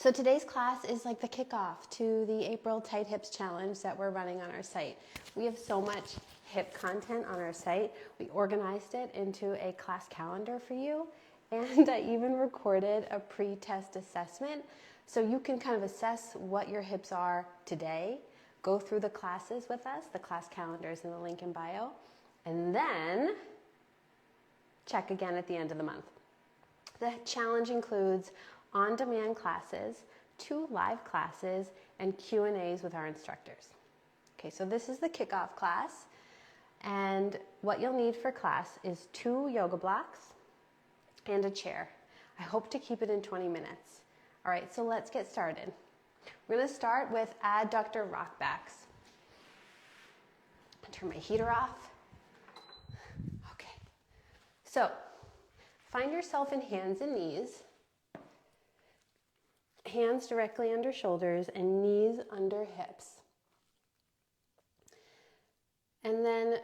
So today's class is like the kickoff to the April Tight Hips Challenge that we're running on our site. We have so much hip content on our site. We organized it into a class calendar for you, and I even recorded a pre-test assessment so you can kind of assess what your hips are today, go through the classes with us. The class calendar is in the link in bio, and then check again at the end of the month. The challenge includes on-demand classes, 2 live classes, and Q&As with our instructors. Okay, so this is the kickoff class, and what you'll need for class is 2 yoga blocks and a chair. I hope to keep it in 20 minutes. All right, so let's get started. We're going to start with adductor rockbacks. Turn my heater off. Okay, so find yourself in hands and knees. Hands directly under shoulders and knees under hips. And then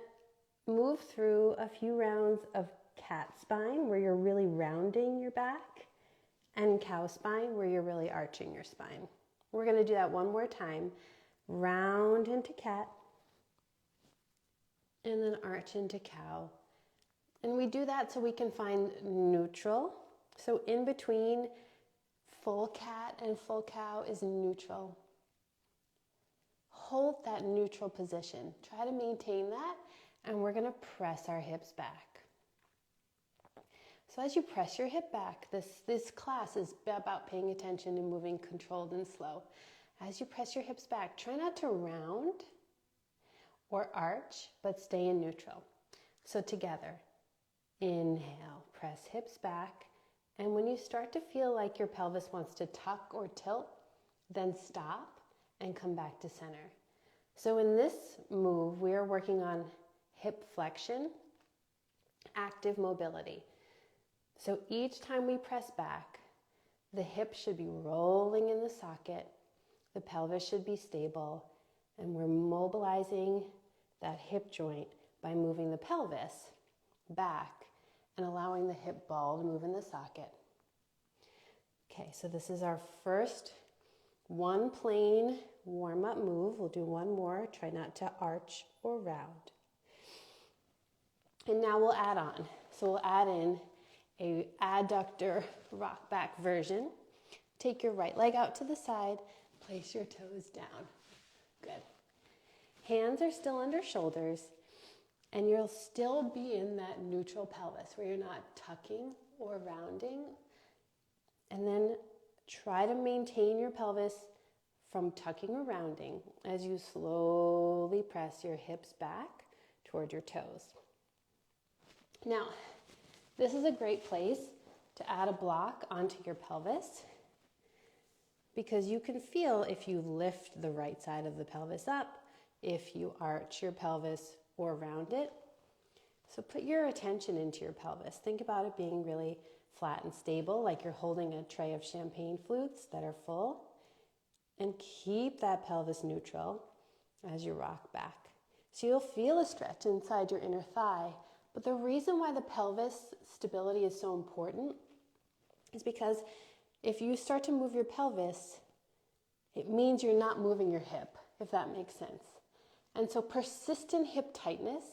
move through a few rounds of cat spine where you're really rounding your back, and cow spine where you're really arching your spine. We're going to do that one more time. Round into cat and then arch into cow. And we do that so we can find neutral. So in between full cat and full cow is neutral. Hold that neutral position. Try to maintain that, and we're going to press our hips back. So as you press your hip back, this class is about paying attention and moving controlled and slow. As you press your hips back, try not to round or arch, but stay in neutral. So together, inhale, press hips back. And when you start to feel like your pelvis wants to tuck or tilt, then stop and come back to center. So in this move, we are working on hip flexion, active mobility. So each time we press back, the hip should be rolling in the socket, the pelvis should be stable, and we're mobilizing that hip joint by moving the pelvis back and allowing the hip ball to move in the socket. Okay, so this is our first one plain warm-up move. We'll do one more. Try not to arch or round. And now we'll add on. So we'll add in a adductor rock back version. Take your right leg out to the side. Place your toes down. Good. Hands are still under shoulders. And you'll still be in that neutral pelvis where you're not tucking or rounding. And then try to maintain your pelvis from tucking or rounding as you slowly press your hips back toward your toes. Now, this is a great place to add a block onto your pelvis because you can feel if you lift the right side of the pelvis up, if you arch your pelvis or round it. So put your attention into your pelvis. Think about it being really flat and stable, like you're holding a tray of champagne flutes that are full. And keep that pelvis neutral as you rock back. So you'll feel a stretch inside your inner thigh. But the reason why the pelvis stability is so important is because if you start to move your pelvis, it means you're not moving your hip, if that makes sense. And so persistent hip tightness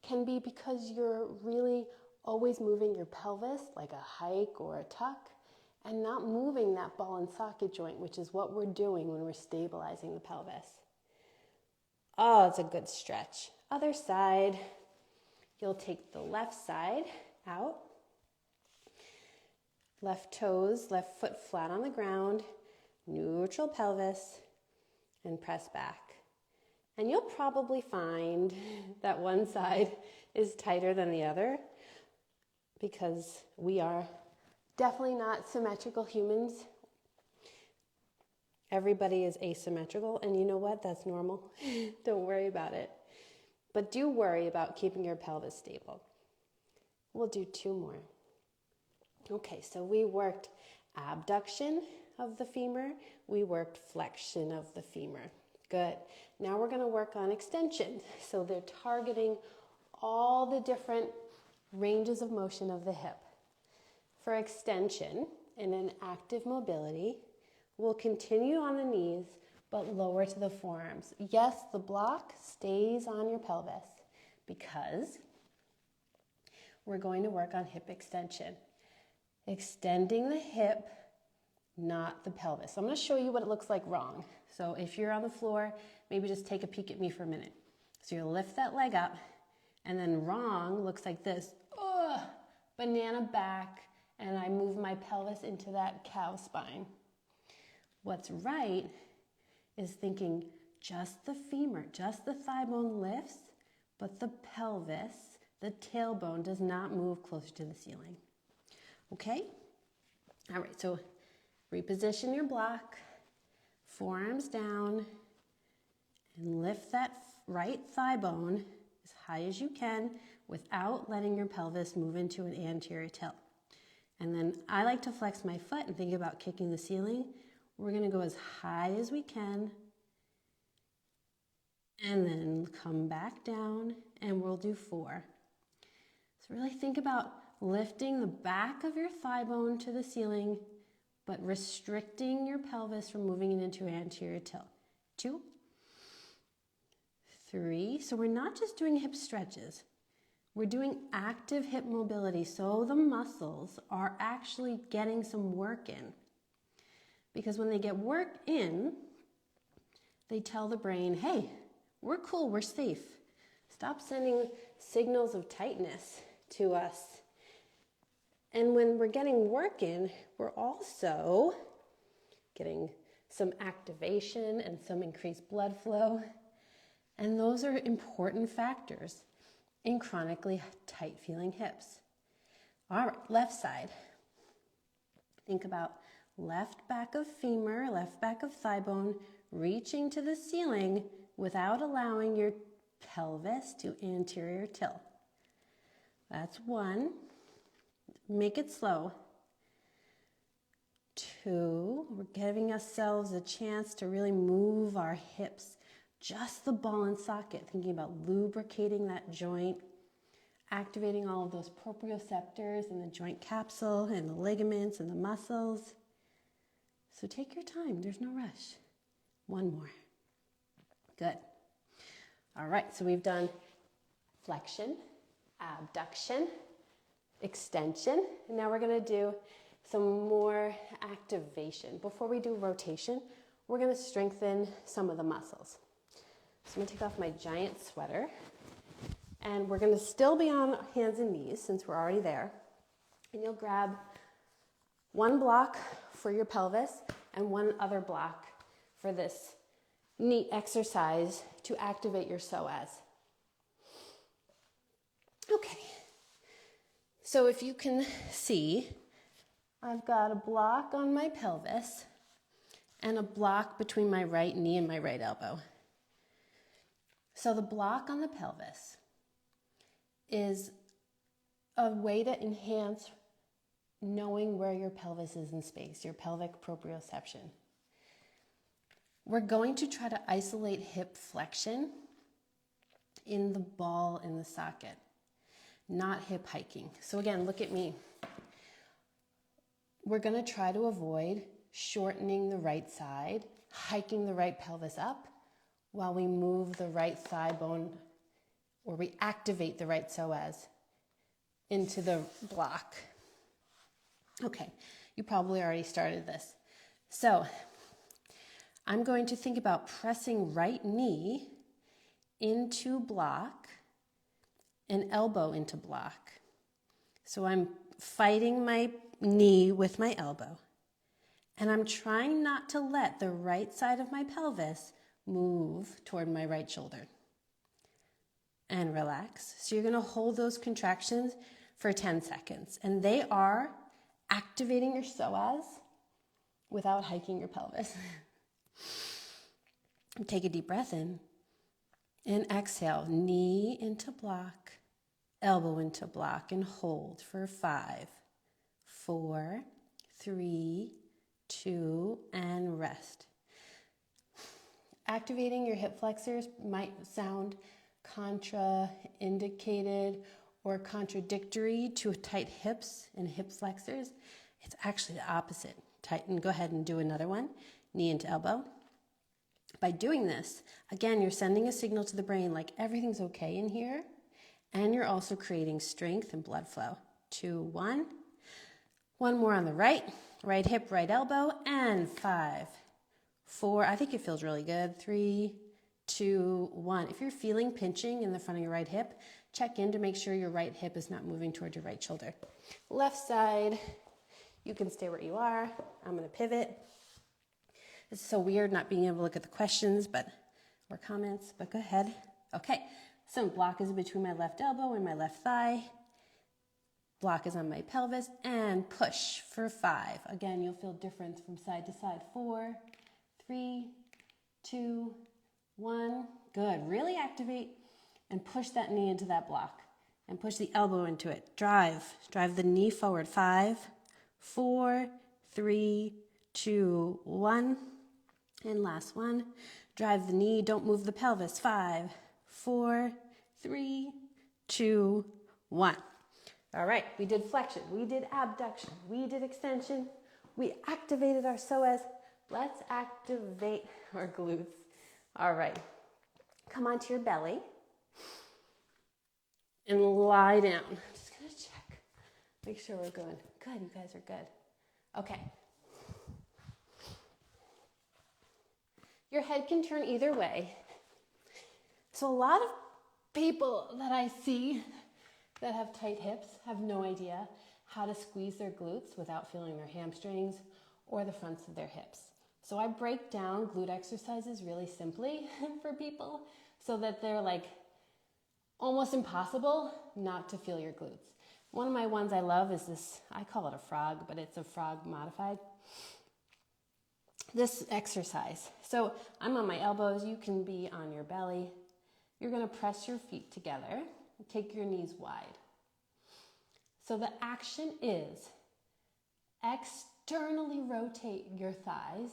can be because you're really always moving your pelvis like a hike or a tuck and not moving that ball and socket joint, which is what we're doing when we're stabilizing the pelvis. Oh, it's a good stretch. Other side, you'll take the left side out. Left toes, left foot flat on the ground, neutral pelvis, and press back. And you'll probably find that one side is tighter than the other because we are definitely not symmetrical humans. Everybody is asymmetrical, and you know what? That's normal. Don't worry about it. But do worry about keeping your pelvis stable. We'll do 2 more. Okay, so we worked abduction of the femur. We worked flexion of the femur. Good. Now we're going to work on extension. So they're targeting all the different ranges of motion of the hip. For extension, in an active mobility, We'll continue on the knees, but lower to the forearms. Yes, the block stays on your pelvis because we're going to work on hip extension. Extending the hip, not the pelvis. So I'm going to show you what it looks like wrong. So if you're on the floor, maybe just take a peek at me for a minute. So you lift that leg up, and then wrong looks like this. Banana back, and I move my pelvis into that cow spine. What's right is thinking just the femur, just the thigh bone lifts, but the pelvis, the tailbone, does not move closer to the ceiling. Okay? All right, so reposition your block, forearms down, and lift that right thigh bone as high as you can without letting your pelvis move into an anterior tilt. And then I like to flex my foot and think about kicking the ceiling. We're going to go as high as we can, and then come back down, and we'll do 4. So really think about lifting the back of your thigh bone to the ceiling, but restricting your pelvis from moving it into anterior tilt. 2, 3. So we're not just doing hip stretches. We're doing active hip mobility, so the muscles are actually getting some work in. Because when they get work in, they tell the brain, hey, we're cool, we're safe. Stop sending signals of tightness to us. And when we're getting work in, we're also getting some activation and some increased blood flow. And those are important factors in chronically tight feeling hips. All right, left side. Think about left back of femur, left back of thigh bone, reaching to the ceiling without allowing your pelvis to anterior tilt. That's 1. Make it slow. 2, we're giving ourselves a chance to really move our hips, just the ball and socket, thinking about lubricating that joint, activating all of those proprioceptors in the joint capsule and the ligaments and the muscles. So take your time, there's no rush. 1 more. Good. All right, so we've done flexion, abduction, extension, and now we're going to do some more activation. Before we do rotation, we're going to strengthen some of the muscles. So I'm going to take off my giant sweater, and we're going to still be on hands and knees since we're already there. And you'll grab 1 block for your pelvis and 1 other block for this neat exercise to activate your psoas. Okay, so if you can see, I've got a block on my pelvis and a block between my right knee and my right elbow. So the block on the pelvis is a way to enhance knowing where your pelvis is in space, your pelvic proprioception. We're going to try to isolate hip flexion in the ball in the socket, not hip hiking. So again, look at me. We're going to try to avoid shortening the right side, hiking the right pelvis up, while we move the right thigh bone, or we activate the right psoas into the block. Okay, you probably already started this. So I'm going to think about pressing right knee into block and elbow into block. So I'm fighting my knee with my elbow, and I'm trying not to let the right side of my pelvis move toward my right shoulder. And relax. So you're going to hold those contractions for 10 seconds, and they are activating your psoas without hiking your pelvis. Take a deep breath in and exhale. Knee into block, elbow into block, and hold for 5, 4, 3, 2, and rest. Activating your hip flexors might sound contraindicated or contradictory to tight hips and hip flexors. It's actually the opposite. tighten. Go ahead and do another one, knee into elbow. By doing this, again, you're sending a signal to the brain like everything's okay in here, and you're also creating strength and blood flow. 2, 1. One more on the right hip, right elbow, and 5, 4. I think it feels really good. 3, 2, 1. If you're feeling pinching in the front of your right hip, check in to make sure your right hip is not moving toward your right shoulder. Left side, you can stay where you are. I'm going to pivot. It's so weird not being able to look at the questions or comments, but go ahead. Okay, so block is between my left elbow and my left thigh. Block is on my pelvis, and push for 5. Again, you'll feel difference from side to side. 4, 3, 2, 1. Good. Really activate and push that knee into that block and push the elbow into it. Drive the knee forward. 5, 4, 3, 2, 1. And last one, drive the knee, don't move the pelvis. 5, 4, 3, 2, 1. All right, we did flexion, we did abduction, we did extension, we activated our psoas. Let's activate our glutes. All right, come onto your belly and lie down. I'm just gonna check, make sure we're good. Good, you guys are good. Okay. Your head can turn either way. So a lot of people that I see that have tight hips have no idea how to squeeze their glutes without feeling their hamstrings or the fronts of their hips. So I break down glute exercises really simply for people so that they're like almost impossible not to feel your glutes. One of my ones I love is this, I call it a frog, but it's a frog modified. This exercise. So I'm on my elbows, you can be on your belly. You're going to press your feet together and take your knees wide. So the action is externally rotate your thighs.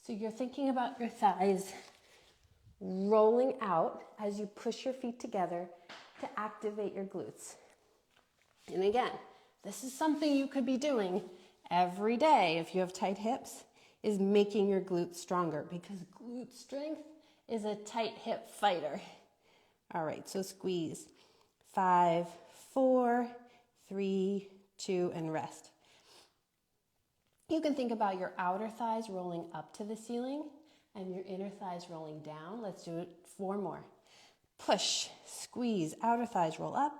So you're thinking about your thighs rolling out as you push your feet together to activate your glutes. And again, this is something you could be doing every day if you have tight hips, is making your glutes stronger, because glute strength is a tight hip fighter. All right, so squeeze. 5, 4, 3, 2, and rest. You can think about your outer thighs rolling up to the ceiling and your inner thighs rolling down. Let's do it 4 more. Push, squeeze, outer thighs roll up,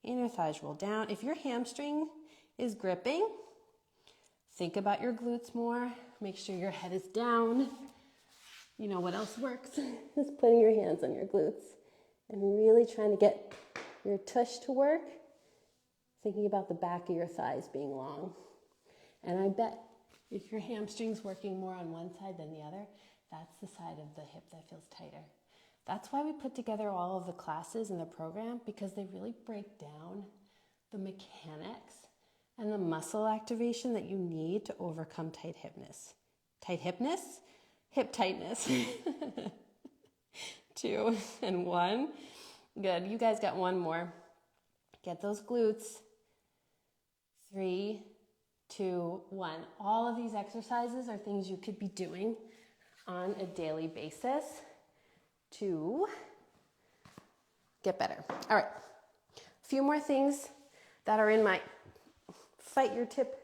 inner thighs roll down. If your hamstring is gripping, think about your glutes more. Make sure your head is down. You know what else works? Is putting your hands on your glutes and really trying to get your tush to work. Thinking about the back of your thighs being long. And I bet if your hamstring's working more on one side than the other, that's the side of the hip that feels tighter. That's why we put together all of the classes in the program, because they really break down the mechanics and the muscle activation that you need to overcome tight hipness. Tight hipness? Hip tightness. 2 and 1. Good. You guys got 1 more. Get those glutes. 3, 2, 1. All of these exercises are things you could be doing on a daily basis to get better. All right. A few more things that are in my Fight Your Tip.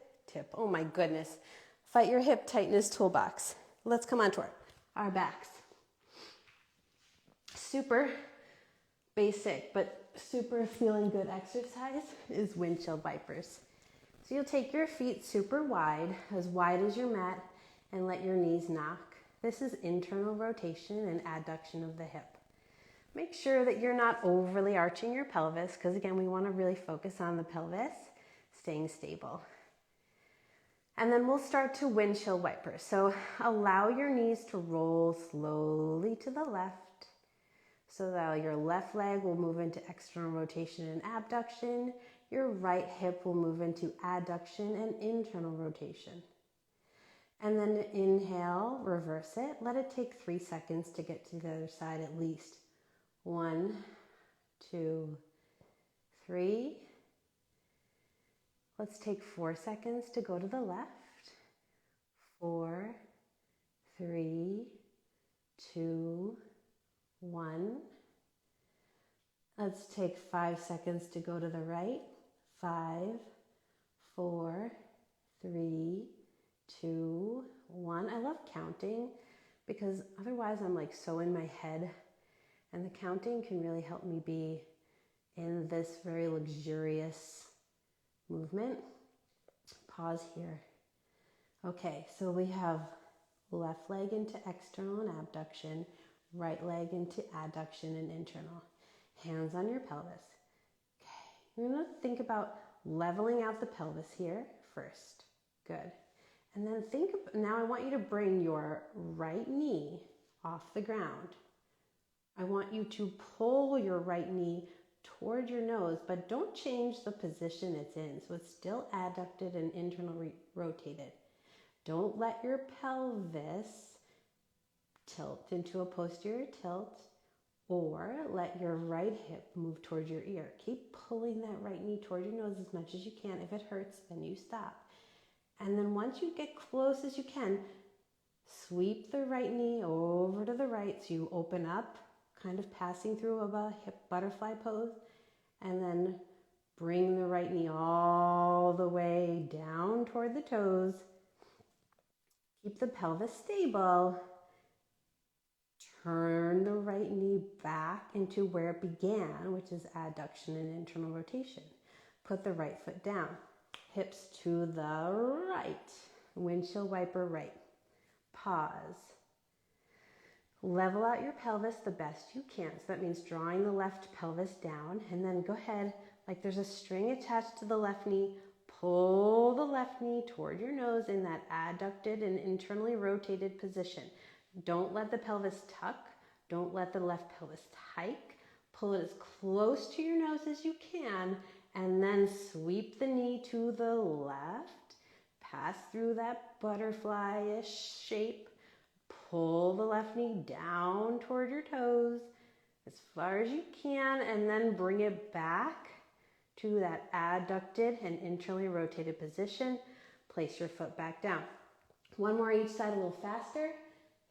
Oh my goodness. Fight Your Hip Tightness Toolbox. Let's come on to our backs. Super basic, but super feeling good exercise is windshield wipers. So you'll take your feet super wide as your mat, and let your knees knock. This is internal rotation and adduction of the hip. Make sure that you're not overly arching your pelvis, because again, we want to really focus on the pelvis staying stable. And then we'll start to windshield wipers. So allow your knees to roll slowly to the left, so that your left leg will move into external rotation and abduction. Your right hip will move into adduction and internal rotation. And then inhale, reverse it. Let it take 3 seconds to get to the other side at least. 1, 2, 3. Let's take 4 seconds to go to the left. 4, 3, 2, 1. Let's take 5 seconds to go to the right. 5, 4, 3, 2, 1. I love counting because otherwise I'm like so in my head, and the counting can really help me be in this very luxurious movement. Pause here. Okay, so we have left leg into external and abduction, right leg into adduction and internal. Hands on your pelvis. Okay, you're gonna think about leveling out the pelvis here first. Good. And then now I want you to bring your right knee off the ground. I want you to pull your right knee toward your nose, but don't change the position it's in. So it's still adducted and internally rotated. Don't let your pelvis tilt into a posterior tilt, or let your right hip move towards your ear. Keep pulling that right knee toward your nose as much as you can. If it hurts, then you stop. And then once you get close as you can, sweep the right knee over to the right so you open up, kind of passing through a hip butterfly pose, and then bring the right knee all the way down toward the toes. Keep the pelvis stable. Turn the right knee back into where it began, which is adduction and internal rotation. Put the right foot down. Hips to the right. Windshield wiper right. Pause. Level out your pelvis the best you can. So that means drawing the left pelvis down, and then go ahead, like there's a string attached to the left knee. Pull the left knee toward your nose in that adducted and internally rotated position. Don't let the pelvis tuck. Don't let the left pelvis hike. Pull it as close to your nose as you can, and then sweep the knee to the left. Pass through that butterfly-ish shape. Pull the left knee down toward your toes as far as you can, and then bring it back to that adducted and internally rotated position. Place your foot back down. One more each side, a little faster.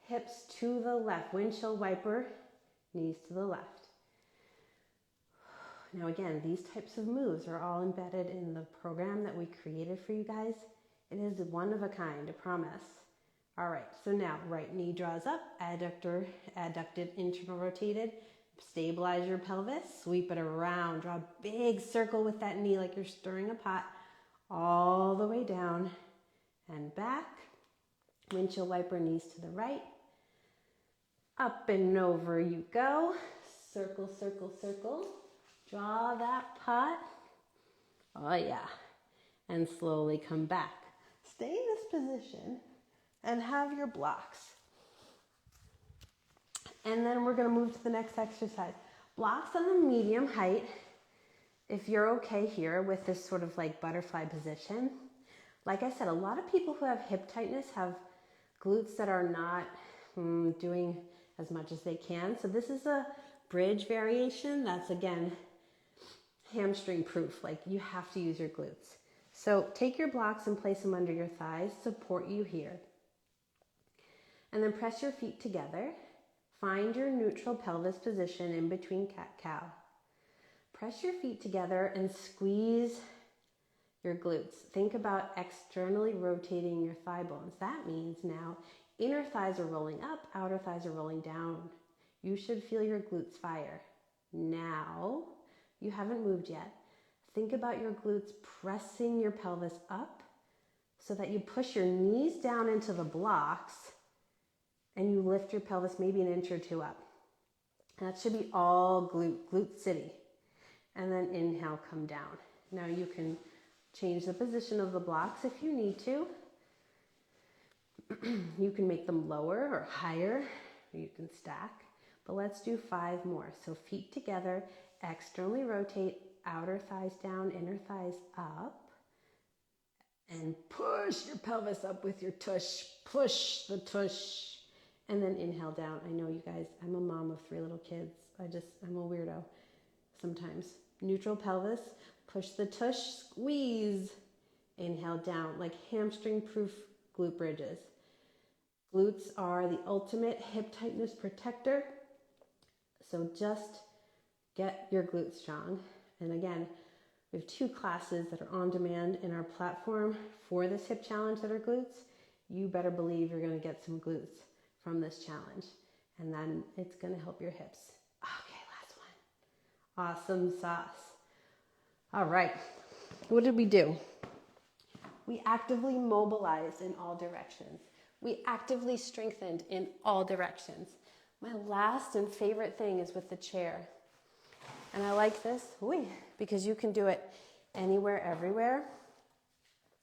Hips to the left, windshield wiper, knees to the left. Now again, these types of moves are all embedded in the program that we created for you guys. It is one of a kind, I promise. All right, so now right knee draws up, adducted, internal rotated. Stabilize your pelvis, sweep it around. Draw a big circle with that knee like you're stirring a pot, all the way down and back. Windshield wiper, knees to the right. Up and over you go. Circle, circle, circle. Draw that pot. Oh yeah. And slowly come back. Stay in this position and have your blocks. And then we're going to move to the next exercise. Blocks on the medium height. If you're okay here with this sort of like butterfly position. Like I said, a lot of people who have hip tightness have glutes that are not doing as much as they can. So this is a bridge variation. That's again, hamstring proof. Like you have to use your glutes. So take your blocks and place them under your thighs, support you here. And then press your feet together. Find your neutral pelvis position in between cat-cow. Press your feet together and squeeze your glutes. Think about externally rotating your thigh bones. That means now inner thighs are rolling up, outer thighs are rolling down. You should feel your glutes fire. Now, you haven't moved yet. Think about your glutes pressing your pelvis up so that you push your knees down into the blocks and you lift your pelvis maybe an inch or two up. That should be all glute city. And then inhale, come down. Now you can change the position of the blocks if you need to. You can make them lower or higher, or you can stack. But let's do 5 more. So feet together, externally rotate, outer thighs down, inner thighs up. And push your pelvis up with your tush. Push the tush. And then inhale down. I know you guys, I'm a mom of 3 little kids. I'm a weirdo sometimes. Neutral pelvis, push the tush, squeeze. Inhale down, like hamstring-proof glute bridges. glutes are the ultimate hip tightness protector. So just get your glutes strong. And again, we have 2 classes that are on demand in our platform for this hip challenge that are glutes. You better believe you're going to get some glutes from this challenge. And then it's going to help your hips. Okay, last one. Awesome sauce. All right. What did we do? We actively mobilized in all directions. We actively strengthened in all directions. My last and favorite thing is with the chair. And I like this because you can do it anywhere, everywhere.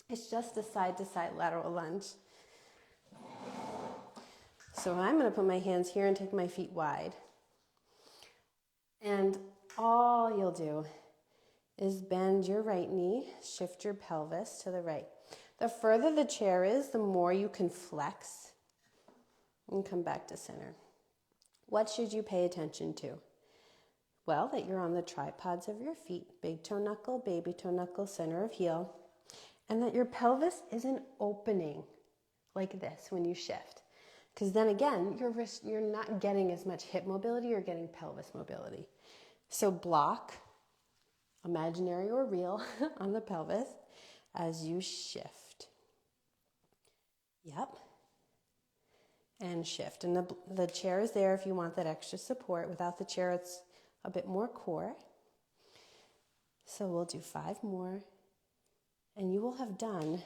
It's just a side-to-side lateral lunge. So I'm going to put my hands here and take my feet wide. And all you'll do is bend your right knee, shift your pelvis to the right. The further the chair is, the more you can flex and come back to center. What should you pay attention to? Well, that you're on the tripods of your feet, big toe knuckle, baby toe knuckle, center of heel, and that your pelvis isn't opening like this when you shift. Because then again, you're not getting as much hip mobility, you're getting pelvis mobility. So block, imaginary or real, on the pelvis as you shift. Yep. And shift. And the chair is there if you want that extra support. Without the chair, it's a bit more core. So we'll do 5 more. And you will have done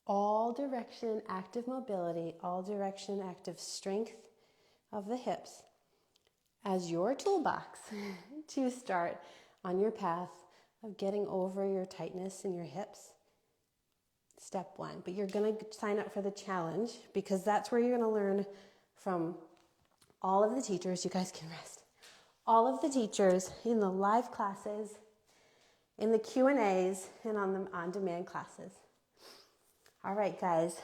all direction active mobility, all direction active strength of the hips as your toolbox to start on your path of getting over your tightness in your hips. Step 1. But you're going to sign up for the challenge because that's where you're going to learn from all of the teachers. You guys can rest. All of the teachers in the live classes, in the Q&As, and on the on-demand classes. All right, guys.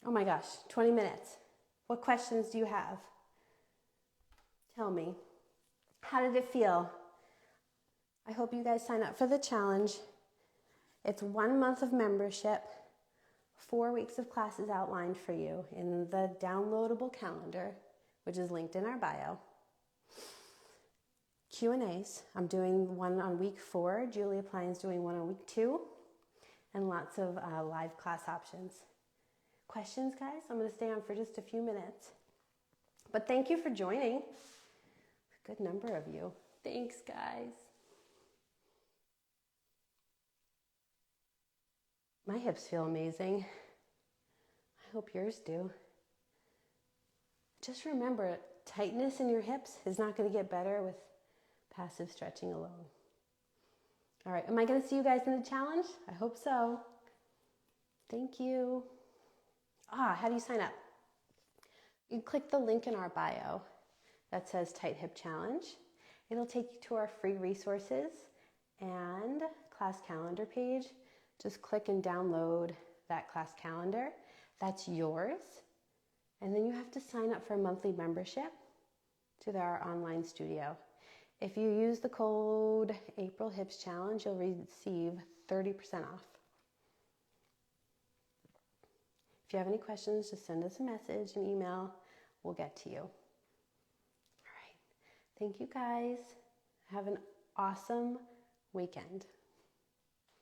Oh my gosh, 20 minutes. What questions do you have? Tell me. How did it feel? I hope you guys sign up for the challenge. It's 1 month of membership, 4 weeks of classes outlined for you in the downloadable calendar, which is linked in our bio. Q&As. I'm doing one on week 4. Julia Pline's doing one on week 2. And lots of live class options. Questions, guys? I'm going to stay on for just a few minutes. But thank you for joining. A good number of you. Thanks, guys. My hips feel amazing. I hope yours do. Just remember, tightness in your hips is not going to get better with passive stretching alone. All right, am I going to see you guys in the challenge? I hope so. Thank you. How do you sign up? You click the link in our bio that says Tight Hip Challenge. It'll take you to our free resources and class calendar page. Just click and download that class calendar. That's yours. And then you have to sign up for a monthly membership to our online studio. If you use the code April Hips Challenge, you'll receive 30% off. If you have any questions, just send us a message, an email. We'll get to you. All right. Thank you, guys. Have an awesome weekend.